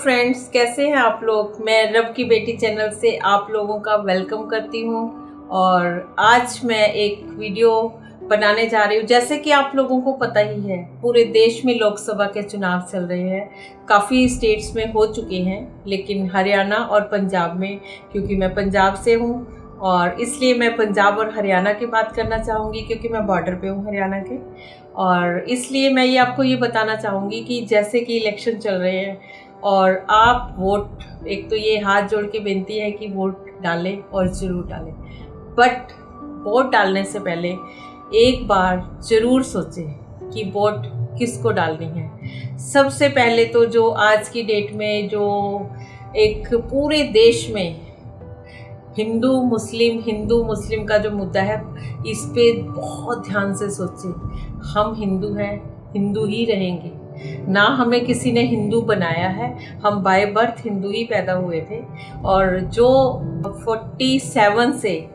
Friends, कैसे हैं आप लोग। मैं रब की बेटी चैनल से आप लोगों का वेलकम करती हूं और आज मैं एक वीडियो बनाने जा रही हूं। जैसे कि आप लोगों को पता ही है, पूरे देश में लोकसभा के चुनाव चल रहे हैं। काफ़ी स्टेट्स में हो चुके हैं, लेकिन हरियाणा और पंजाब में, क्योंकि मैं पंजाब से हूं और इसलिए मैं पंजाब और हरियाणा की बात करना चाहूँगी, क्योंकि मैं बॉर्डर पे हूँ हरियाणा के। और इसलिए मैं आपको ये बताना चाहूँगी कि जैसे कि इलेक्शन चल रहे हैं और आप वोट, एक तो ये हाथ जोड़ के विनती है कि वोट डालें और ज़रूर डालें, बट वोट डालने से पहले एक बार ज़रूर सोचें कि वोट किसको डालनी है। सबसे पहले तो जो आज की डेट में जो एक पूरे देश में हिंदू मुस्लिम का जो मुद्दा है, इस पे बहुत ध्यान से सोचें। हम हिंदू हैं, हिंदू ही रहेंगे। ना हमें किसी ने हिंदू बनाया है, हम बाय बर्थ हिंदू ही पैदा हुए थे। और जो 47 से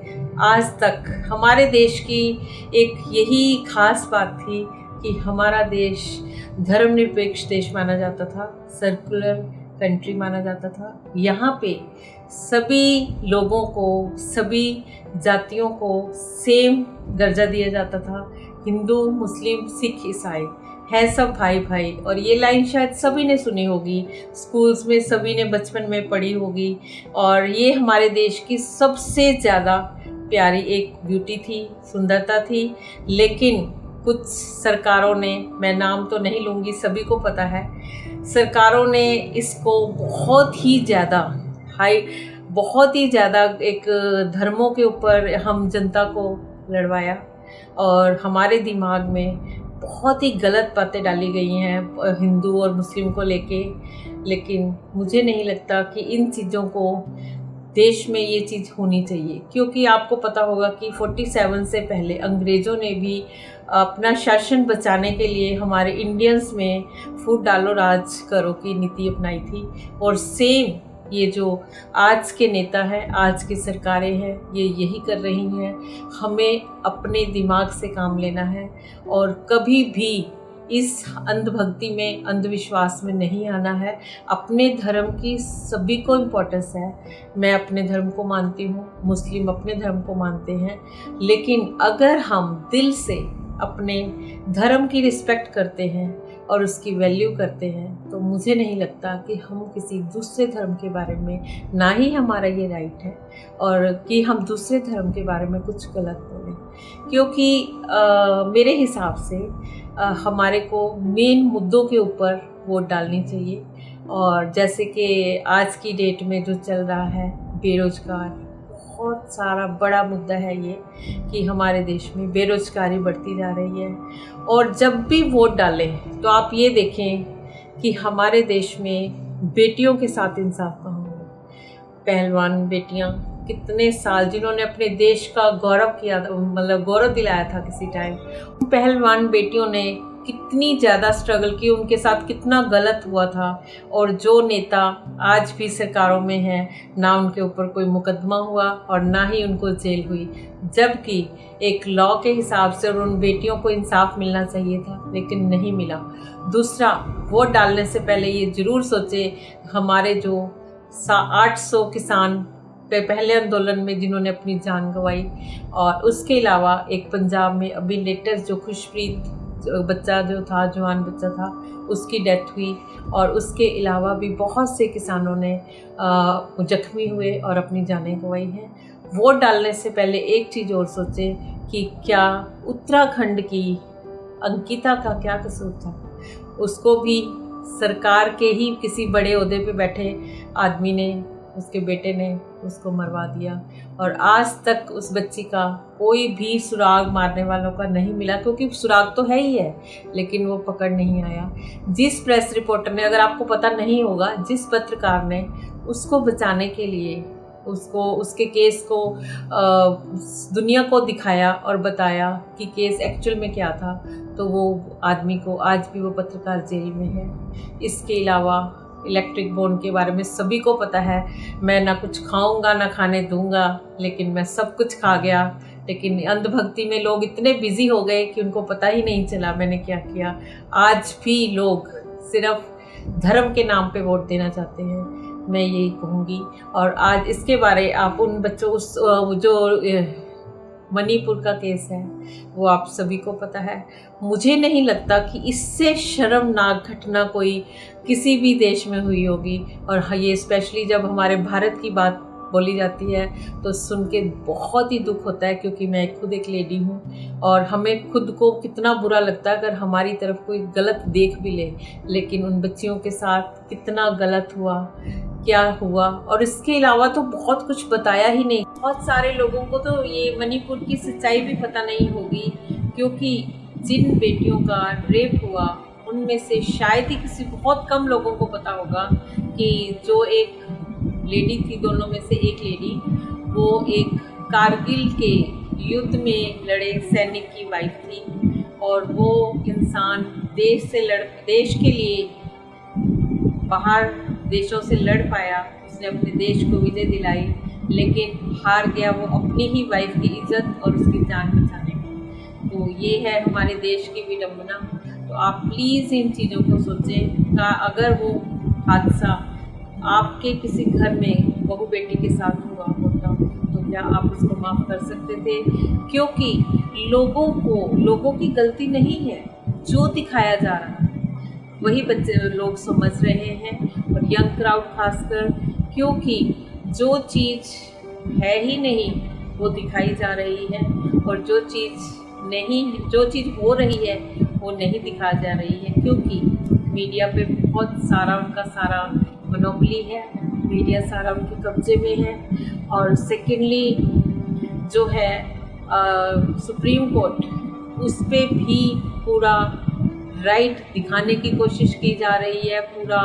आज तक हमारे देश की एक यही खास बात थी कि हमारा देश धर्मनिरपेक्ष देश माना जाता था, सर्कुलर कंट्री माना जाता था। यहाँ पे सभी लोगों को, सभी जातियों को सेम दर्जा दिया जाता था। हिंदू, मुस्लिम, सिख, ईसाई है सब भाई भाई। और ये लाइन शायद सभी ने सुनी होगी, स्कूल्स में सभी ने बचपन में पढ़ी होगी। और ये हमारे देश की सबसे ज़्यादा प्यारी एक ब्यूटी थी, सुंदरता थी। लेकिन कुछ सरकारों ने, मैं नाम तो नहीं लूँगी, सभी को पता है, सरकारों ने इसको बहुत ही ज़्यादा एक धर्मों के ऊपर हम जनता को लड़वाया और हमारे दिमाग में बहुत ही गलत बातें डाली गई हैं हिंदू और मुस्लिम को लेके। लेकिन मुझे नहीं लगता कि इन चीज़ों को देश में ये चीज़ होनी चाहिए, क्योंकि आपको पता होगा कि 47 से पहले अंग्रेज़ों ने भी अपना शासन बचाने के लिए हमारे इंडियंस में फूट डालो राज करो की नीति अपनाई थी। और सेम ये जो आज के नेता हैं, आज की सरकारें हैं, ये यही कर रही हैं। हमें अपने दिमाग से काम लेना है और कभी भी इस अंधभक्ति में, अंधविश्वास में नहीं आना है। अपने धर्म की सभी को इम्पोर्टेंस है। मैं अपने धर्म को मानती हूँ, मुस्लिम अपने धर्म को मानते हैं। लेकिन अगर हम दिल से अपने धर्म की रिस्पेक्ट करते हैं और उसकी वैल्यू करते हैं, तो मुझे नहीं लगता कि हम किसी दूसरे धर्म के बारे में, ना ही हमारा ये राइट है और कि हम दूसरे धर्म के बारे में कुछ गलत बोलें। क्योंकि मेरे हिसाब से हमारे को मेन मुद्दों के ऊपर वोट डालनी चाहिए। और जैसे कि आज की डेट में जो चल रहा है, बेरोजगार, बहुत सारा बड़ा मुद्दा है ये कि हमारे देश में बेरोजगारी बढ़ती जा रही है। और जब भी वोट डालें तो आप ये देखें कि हमारे देश में बेटियों के साथ इंसाफ कहाँ हो। पहलवान बेटियां कितने साल, जिन्होंने अपने देश का गौरव किया, मतलब गौरव दिलाया था किसी टाइम, पहलवान बेटियों ने कितनी ज़्यादा स्ट्रगल की, उनके साथ कितना गलत हुआ था। और जो नेता आज भी सरकारों में हैं, ना उनके ऊपर कोई मुकदमा हुआ और ना ही उनको जेल हुई, जबकि एक लॉ के हिसाब से और उन बेटियों को इंसाफ मिलना चाहिए था, लेकिन नहीं मिला। दूसरा, वोट डालने से पहले ये ज़रूर सोचे, हमारे जो 800 किसान पे पहले आंदोलन में जिन्होंने अपनी जान गंवाई, और उसके अलावा एक पंजाब में अभी लेटेस्ट जो खुशप्रीत बच्चा जो था, जवान बच्चा था, उसकी डेथ हुई। और उसके अलावा भी बहुत से किसानों ने जख्मी हुए और अपनी जानें गंवाई हैं। वोट डालने से पहले एक चीज़ और सोचें कि क्या उत्तराखंड की अंकिता का क्या कसूर था। उसको भी सरकार के ही किसी बड़े ओहदे पे बैठे आदमी ने, उसके बेटे ने उसको मरवा दिया और आज तक उस बच्ची का कोई भी सुराग मारने वालों का नहीं मिला, क्योंकि सुराग तो है ही है, लेकिन वो पकड़ नहीं आया। जिस प्रेस रिपोर्टर ने, अगर आपको पता नहीं होगा, जिस पत्रकार ने उसको बचाने के लिए उसके केस को दुनिया को दिखाया और बताया कि केस एक्चुअल में क्या था, तो वो आदमी को, आज भी वो पत्रकार जेल में है। इसके अलावा इलेक्ट्रिक बोन के बारे में सभी को पता है। मैं ना कुछ खाऊंगा ना खाने दूंगा, लेकिन मैं सब कुछ खा गया। लेकिन अंधभक्ति में लोग इतने बिजी हो गए कि उनको पता ही नहीं चला मैंने क्या किया। आज भी लोग सिर्फ धर्म के नाम पे वोट देना चाहते हैं, मैं यही कहूँगी। और आज इसके बारे आप उन बच्चों जो मणिपुर का केस है वो आप सभी को पता है। मुझे नहीं लगता कि इससे शर्मनाक घटना कोई किसी भी देश में हुई होगी। और हाँ, ये स्पेशली जब हमारे भारत की बात बोली जाती है तो सुन के बहुत ही दुख होता है, क्योंकि मैं खुद एक लेडी हूँ और हमें खुद को कितना बुरा लगता है अगर हमारी तरफ कोई गलत देख भी ले। लेकिन उन बच्चियों के साथ कितना गलत हुआ, क्या हुआ, और इसके अलावा तो बहुत कुछ बताया ही नहीं। बहुत सारे लोगों को तो ये मणिपुर की सच्चाई भी पता नहीं होगी, क्योंकि जिन बेटियों का रेप हुआ उनमें से शायद ही किसी बहुत कम लोगों को पता होगा कि जो एक लेडी थी, दोनों में से एक लेडी, वो एक कारगिल के युद्ध में लड़े सैनिक की वाइफ थी। और वो इंसान देश के लिए बाहर देशों से लड़ पाया, उसने अपने देश को विजय दिलाई, लेकिन हार गया वो अपनी ही वाइफ की इज्जत और उसकी जान बचाने में। तो ये है हमारे देश की विडंबना। तो आप प्लीज़ इन चीज़ों को सोचें। अगर वो हादसा आपके किसी घर में बहू बेटी के साथ हुआ होता तो क्या आप उसको माफ़ कर सकते थे? क्योंकि लोगों की गलती नहीं है, जो दिखाया जा रहा है वही बच्चे लोग समझ रहे हैं, और यंग क्राउड खासकर, क्योंकि जो चीज़ है ही नहीं वो दिखाई जा रही है, और जो चीज़ हो रही है वो नहीं दिखाई जा रही है, क्योंकि मीडिया पे बहुत सारा उनका सारा मोनोपोली है, मीडिया सारा उनके कब्जे में है। और सेकेंडली जो है सुप्रीम कोर्ट, उस पे भी पूरा राइट दिखाने की कोशिश की जा रही है, पूरा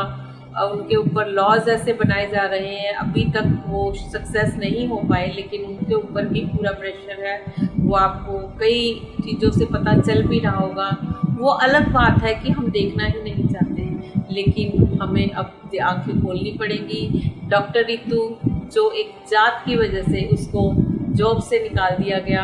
उनके ऊपर लॉज ऐसे बनाए जा रहे हैं। अभी तक वो सक्सेस नहीं हो पाए, लेकिन उनके ऊपर भी पूरा प्रेशर है। वो आपको कई चीज़ों से पता चल भी रहा होगा। वो अलग बात है कि हम देखना ही नहीं चाहते, लेकिन हमें अब आंखें खोलनी पड़ेंगी। डॉक्टर रितु, जो एक जात की वजह से उसको जॉब से निकाल दिया गया,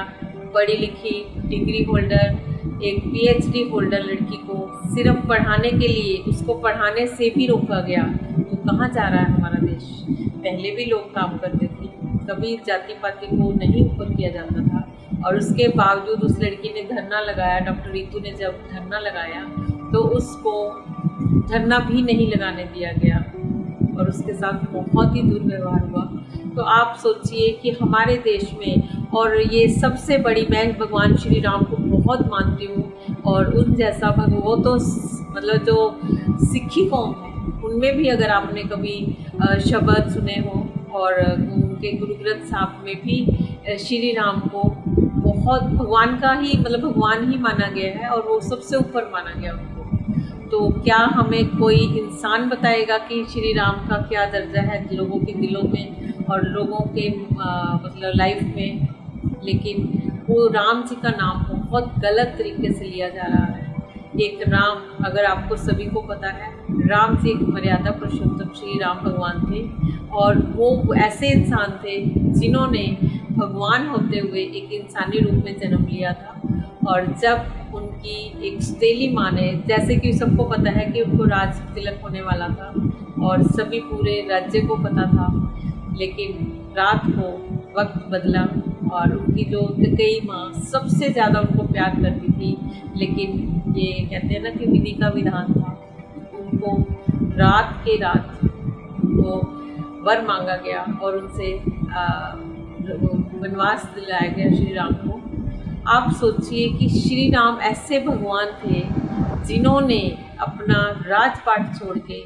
पढ़ी लिखी डिग्री होल्डर, एक पीएचडी होल्डर लड़की को सिर्फ पढ़ाने के लिए, उसको पढ़ाने से भी रोका गया। तो कहाँ जा रहा है हमारा देश? पहले भी लोग काम करते थे, कभी जाति पाति को नहीं ऊपर किया जाता था, और उसके बावजूद उस लड़की ने धरना लगाया। डॉक्टर रितु ने जब धरना लगाया तो उसको धरना भी नहीं लगाने दिया गया, और उसके साथ बहुत ही दुर्व्यवहार हुआ। तो आप सोचिए कि हमारे देश में, और ये सबसे बड़ी, मैं भगवान श्री राम को बहुत मानती हूँ, और उन जैसा वो तो मतलब जो सिक्खी कौम है उनमें भी अगर आपने कभी शब्द सुने हो, और उनके गुरु ग्रंथ साहब में भी श्री राम को बहुत भगवान का ही, मतलब भगवान ही माना गया है, और वो सबसे ऊपर माना गया उनको। तो क्या हमें कोई इंसान बताएगा कि श्री राम का क्या दर्जा है लोगों के दिलों में और लोगों के मतलब लाइफ में? लेकिन वो राम जी का नाम बहुत गलत तरीके से लिया जा रहा है। एक राम, अगर आपको सभी को पता है, राम जी एक मर्यादा पुरुषोत्तम श्री राम भगवान थे, और वो ऐसे इंसान थे जिन्होंने भगवान होते हुए एक इंसानी रूप में जन्म लिया था। और जब उनकी एक सौतेली माँ ने, जैसे कि सबको पता है कि उनको राज तिलक होने वाला था और सभी पूरे राज्य को पता था, लेकिन रात को वक्त बदला और उनकी जो कई माँ सबसे ज़्यादा उनको प्यार करती थी, लेकिन ये कहते हैं ना कि विधि का विधान था, उनको रात के रात उनको वर मांगा गया और उनसे वनवास दिलाया गया श्री राम को। आप सोचिए कि श्री राम ऐसे भगवान थे जिन्होंने अपना राजपाट छोड़ के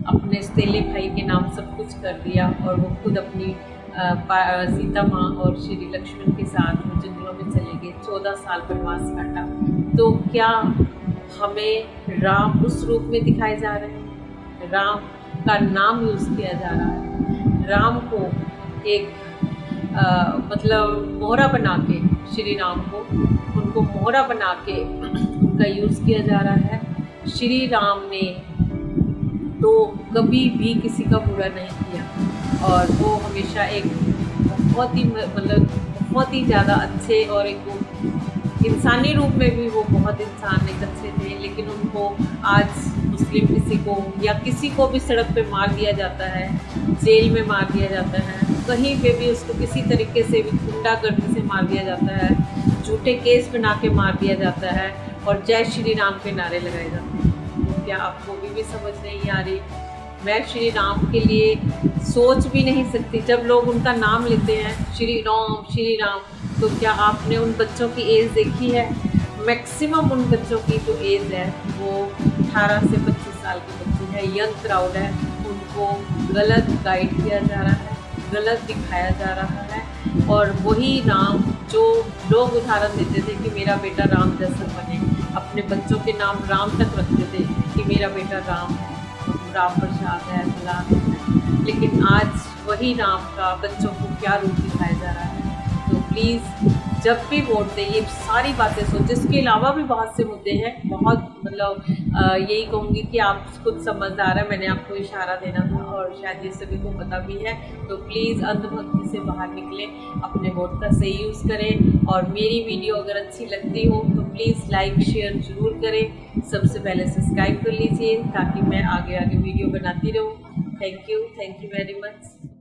अपने सौतेले भाई के नाम सब कुछ कर दिया, और वो खुद अपनी सीता माँ और श्री लक्ष्मण के साथ जंगलों में चले गए, 14 साल वनवास काटा। तो क्या हमें राम उस रूप में दिखाए जा रहे हैं? राम का नाम यूज़ किया जा रहा है, राम को एक मतलब मोहरा बना के, श्री राम को उनको मोहरा बना के उनका यूज़ किया जा रहा है। श्री राम ने तो कभी भी किसी का बुरा नहीं किया, और वो हमेशा एक बहुत ही मतलब बहुत ही ज़्यादा अच्छे, और एक इंसानी रूप में भी वो बहुत इंसान एक अच्छे थे, लेकिन उनको आज मुस्लिम किसी को या किसी को भी सड़क पे मार दिया जाता है, जेल में मार दिया जाता है, कहीं पे भी उसको किसी तरीके से भी गुंडागर्दी से मार दिया जाता है, झूठे केस बना के मार दिया जाता है और जय श्री राम के नारे लगाए जाते हैं। तो क्या आपको भी समझ नहीं आ रही? मैं श्री राम के लिए सोच भी नहीं सकती। जब लोग उनका नाम लेते हैं श्री राम, तो क्या आपने उन बच्चों की एज देखी है? मैक्सिमम उन बच्चों की जो एज है वो 18 से 25 साल की बच्ची है, यंग क्राउड है। उनको गलत गाइड किया जा रहा है, गलत दिखाया जा रहा है। और वही राम जो लोग उदाहरण देते थे कि मेरा बेटा राम जैसा बने, अपने बच्चों के नाम राम तक रखते थे कि मेरा बेटा राम प्रसाद है, लेकिन आज वही राम का बच्चों को क्या रूप दिखाया जा रहा है। तो प्लीज़ जब भी वोट दें ये सारी बातें सोचें। इसके अलावा भी बहुत से मुद्दे हैं, बहुत मतलब यही कहूँगी कि आप खुद समझदार है, मैंने आपको इशारा देना था और शायद ये सभी को पता भी है। तो प्लीज़ अंधभक्ति से बाहर निकलें, अपने वोट का सही यूज़ करें। और मेरी वीडियो अगर अच्छी लगती हो तो प्लीज़ लाइक शेयर ज़रूर करें। सबसे पहले सब्सक्राइब कर लीजिए ताकि मैं आगे वीडियो बनाती रहूँ। Thank you very much.